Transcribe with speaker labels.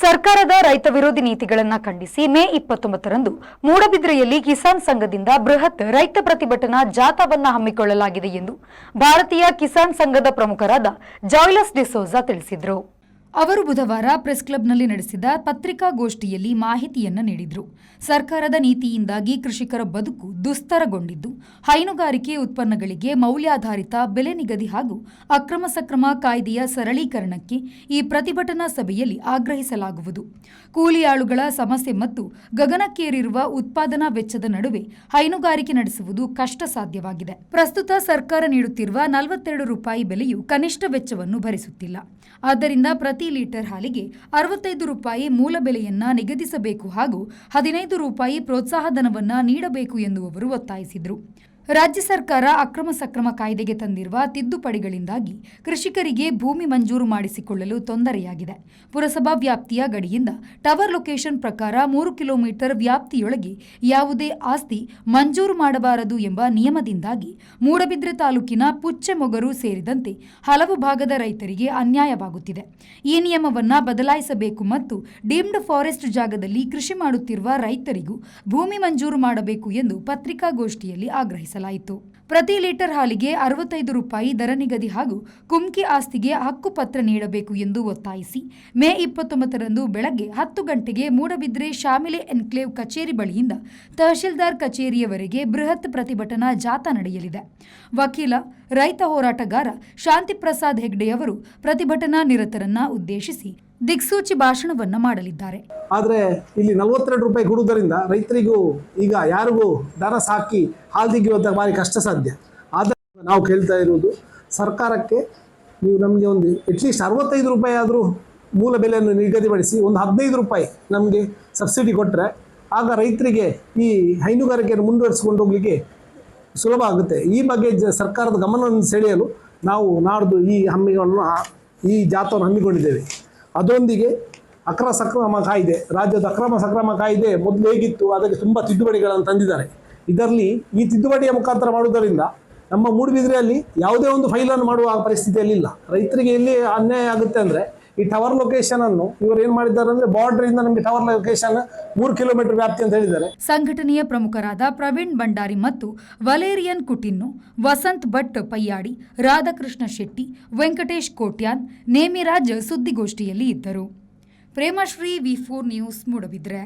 Speaker 1: ಸರ್ಕಾರದ ರೈತ ವಿರೋಧಿ ನೀತಿಗಳನ್ನು ಖಂಡಿಸಿ ಮೇ 29ರಂದು ಮೂಡಬಿದ್ರೆಯಲ್ಲಿ ಕಿಸಾನ್ ಸಂಘದಿಂದ ಬೃಹತ್ ರೈತ ಪ್ರತಿಭಟನಾ ಜಾಥಾವನ್ನು ಹಮ್ಮಿಕೊಳ್ಳಲಾಗಿದೆ ಎಂದು ಭಾರತೀಯ ಕಿಸಾನ್ ಸಂಘದ ಪ್ರಮುಖರಾದ ಜಾಯ್ಲಸ್ ಡಿಸೋಜಾ ತಿಳಿಸಿದರು. ಅವರು ಬುಧವಾರ ಪ್ರೆಸ್ ಕ್ಲಬ್ನಲ್ಲಿ ನಡೆಸಿದ ಪತ್ರಿಕಾಗೋಷ್ಠಿಯಲ್ಲಿ ಮಾಹಿತಿಯನ್ನು ನೀಡಿದರು. ಸರ್ಕಾರದ ನೀತಿಯಿಂದಾಗಿ ಕೃಷಿಕರ ಬದುಕು ದುಸ್ತರಗೊಂಡಿದ್ದು, ಹೈನುಗಾರಿಕೆ ಉತ್ಪನ್ನಗಳಿಗೆ ಮೌಲ್ಯಾಧಾರಿತ ಬೆಲೆ ನಿಗದಿ ಹಾಗೂ ಅಕ್ರಮ ಸಕ್ರಮ ಕಾಯ್ದೆಯ ಸರಳೀಕರಣಕ್ಕೆ ಈ ಪ್ರತಿಭಟನಾ ಸಭೆಯಲ್ಲಿ ಆಗ್ರಹಿಸಲಾಗುವುದು. ಕೂಲಿಯಾಳುಗಳ ಸಮಸ್ಯೆ ಮತ್ತು ಗಗನಕ್ಕೇರಿರುವ ಉತ್ಪಾದನಾ ವೆಚ್ಚದ ನಡುವೆ ಹೈನುಗಾರಿಕೆ ನಡೆಸುವುದು ಕಷ್ಟ ಸಾಧ್ಯವಾಗಿದೆ. ಪ್ರಸ್ತುತ ಸರ್ಕಾರ ನೀಡುತ್ತಿರುವ 42 ರೂಪಾಯಿ ಬೆಲೆಯು ಕನಿಷ್ಠ ವೆಚ್ಚವನ್ನು ಭರಿಸುತ್ತಿಲ್ಲ. ಆದ್ದರಿಂದ ಪ್ರತಿ ಲೀಟರ್ ಹಾಲಿಗೆ 65 ರೂಪಾಯಿ ಮೂಲ ಬೆಲೆಯನ್ನ ನಿಗದಿಸಬೇಕು ಹಾಗೂ 15 ರೂಪಾಯಿ ಪ್ರೋತ್ಸಾಹಧನವನ್ನ ನೀಡಬೇಕು ಎಂದು ಅವರು ಒತ್ತಾಯಿಸಿದರು. ರಾಜ್ಯ ಸರ್ಕಾರ ಅಕ್ರಮ ಸಕ್ರಮ ಕಾಯ್ದೆಗೆ ತಂದಿರುವ ತಿದ್ದುಪಡಿಗಳಿಂದಾಗಿ ಕೃಷಿಕರಿಗೆ ಭೂಮಿ ಮಂಜೂರು ಮಾಡಿಸಿಕೊಳ್ಳಲು ತೊಂದರೆಯಾಗಿದೆ. ಪುರಸಭಾ ವ್ಯಾಪ್ತಿಯ ಗಡಿಯಿಂದ ಟವರ್ ಲೊಕೇಶನ್ ಪ್ರಕಾರ 3 ಕಿಲೋಮೀಟರ್ ವ್ಯಾಪ್ತಿಯೊಳಗೆ ಯಾವುದೇ ಆಸ್ತಿ ಮಂಜೂರು ಮಾಡಬಾರದು ಎಂಬ ನಿಯಮದಿಂದಾಗಿ ಮೂಡಬಿದ್ರೆ ತಾಲೂಕಿನ ಪುಚ್ಚೆಮೊಗರು ಸೇರಿದಂತೆ ಹಲವು ಭಾಗದ ರೈತರಿಗೆ ಅನ್ಯಾಯವಾಗುತ್ತಿದೆ. ಈ ನಿಯಮವನ್ನು ಬದಲಾಯಿಸಬೇಕು ಮತ್ತು ಡೀಮ್ಡ್ ಫಾರೆಸ್ಟ್ ಜಾಗದಲ್ಲಿ ಕೃಷಿ ಮಾಡುತ್ತಿರುವ ರೈತರಿಗೂ ಭೂಮಿ ಮಂಜೂರು ಮಾಡಬೇಕು ಎಂದು ಪತ್ರಿಕಾಗೋಷ್ಠಿಯಲ್ಲಿ ಆಗ್ರಹಿಸಲಾಯಿತು. ಪ್ರತಿ ಲೀಟರ್ ಹಾಲಿಗೆ 65 ರೂಪಾಯಿ ದರ ನಿಗದಿ ಹಾಗೂ ಕುಮ್ಕಿ ಆಸ್ತಿಗೆ ಹಕ್ಕುಪತ್ರ ನೀಡಬೇಕು ಎಂದು ಒತ್ತಾಯಿಸಿ ಮೇ 29ರಂದು ಬೆಳಗ್ಗೆ 10 ಗಂಟೆಗೆ ಮೂಡಬಿದ್ರೆ ಶಾಮಿಲೆ ಎನ್ಕ್ಲೇವ್ ಕಚೇರಿ ಬಳಿಯಿಂದ ತಹಶೀಲ್ದಾರ್ ಕಚೇರಿಯವರೆಗೆ ಬೃಹತ್ ಪ್ರತಿಭಟನಾ ಜಾಥಾ ನಡೆಯಲಿದೆ. ವಕೀಲ, ರೈತ ಹೋರಾಟಗಾರ ಶಾಂತಿ ಪ್ರಸಾದ್ ಹೆಗ್ಡೆಯವರು ಪ್ರತಿಭಟನಾ ನಿರತರನ್ನ ಉದ್ದೇಶಿಸಿ ದಿಕ್ಸೂಚಿ ಭಾಷಣವನ್ನ ಮಾಡಲಿದ್ದಾರೆ.
Speaker 2: ಆದರೆ ಇಲ್ಲಿ 42 ರೂಪಾಯಿ ಕೊಡುವುದರಿಂದ ರೈತರಿಗೂ ಈಗ ಯಾರಿಗೂ ದನ ಸಾಕಿ ಹಾಲು ತೆಗೆಯುವಂಥ ಭಾರಿ ಕಷ್ಟ ಸಾಧ್ಯ. ಆದರೆ ನಾವು ಕೇಳ್ತಾ ಇರುವುದು ಸರ್ಕಾರಕ್ಕೆ, ನೀವು ನಮಗೆ ಒಂದು ಅಟ್ಲೀಸ್ಟ್ 65 ರೂಪಾಯಿ ಆದರೂ ಮೂಲ ಬೆಲೆಯನ್ನು ನಿಗದಿಪಡಿಸಿ ಒಂದು 15 ರೂಪಾಯಿ ನಮಗೆ ಸಬ್ಸಿಡಿ ಕೊಟ್ಟರೆ ಆಗ ರೈತರಿಗೆ ಈ ಹೈನುಗಾರಿಕೆಯನ್ನು ಮುಂದುವರಿಸಿಕೊಂಡು ಹೋಗಲಿಕ್ಕೆ ಸುಲಭ ಆಗುತ್ತೆ. ಈ ಬಗ್ಗೆ ಸರ್ಕಾರದ ಗಮನವನ್ನು ಸೆಳೆಯಲು ನಾವು ನಾಡ್ದು ಈ ಜಾಥಾವನ್ನು ಹಮ್ಮಿಕೊಂಡಿದ್ದೇವೆ. ಅದರೊಂದಿಗೆ ಅಕ್ರಮ ಸಕ್ರಮ ಕಾಯ್ದೆ, ರಾಜ್ಯದ ಅಕ್ರಮ ಸಕ್ರಮ ಕಾಯ್ದೆ ಮೊದಲು ಹೇಗಿತ್ತು ಅದಕ್ಕೆ ತುಂಬ ತಿದ್ದುಪಡಿಗಳನ್ನು ತಂದಿದ್ದಾರೆ. ಇದರಲ್ಲಿ ಈ ತಿದ್ದುಪಡಿಯ ಮುಖಾಂತರ ಮಾಡುವುದರಿಂದ ನಮ್ಮ ಮೂಡುಬಿದಿರೆಯಲ್ಲಿ ಯಾವುದೇ ಒಂದು ಫೈಲನ್ನು ಮಾಡುವ ಪರಿಸ್ಥಿತಿಯಲ್ಲಿಲ್ಲ. ರೈತರಿಗೆ ಎಲ್ಲಿ ಅನ್ಯಾಯ ಆಗುತ್ತೆ ಅಂದರೆ ಈ ಟವರ್ ಲೊಕೇಶನನ್ನು ಇವರು ಏನು ಮಾಡಿದ್ದಾರೆ ಅಂದರೆ ಬಾರ್ಡರಿಂದ ನಮಗೆ ಟವರ್ ಲೊಕೇಶನ್ 3 ಕಿಲೋಮೀಟರ್ ವ್ಯಾಪ್ತಿ ಅಂತ ಹೇಳಿದ್ದಾರೆ.
Speaker 1: ಸಂಘಟನೆಯ ಪ್ರಮುಖರಾದ ಪ್ರವೀಣ್ ಭಂಡಾರಿ ಮತ್ತು ವಲೇರಿಯನ್ ಕುಟಿನ್ನು, ವಸಂತ್ ಭಟ್ ಪಯ್ಯಾಡಿ, ರಾಧಾಕೃಷ್ಣ ಶೆಟ್ಟಿ, ವೆಂಕಟೇಶ್ ಕೋಟ್ಯಾನ್, ನೇಮಿರಾಜ್ ಸುದ್ದಿಗೋಷ್ಠಿಯಲ್ಲಿ ಇದ್ದರು. Premashree V4 news Moodbidri.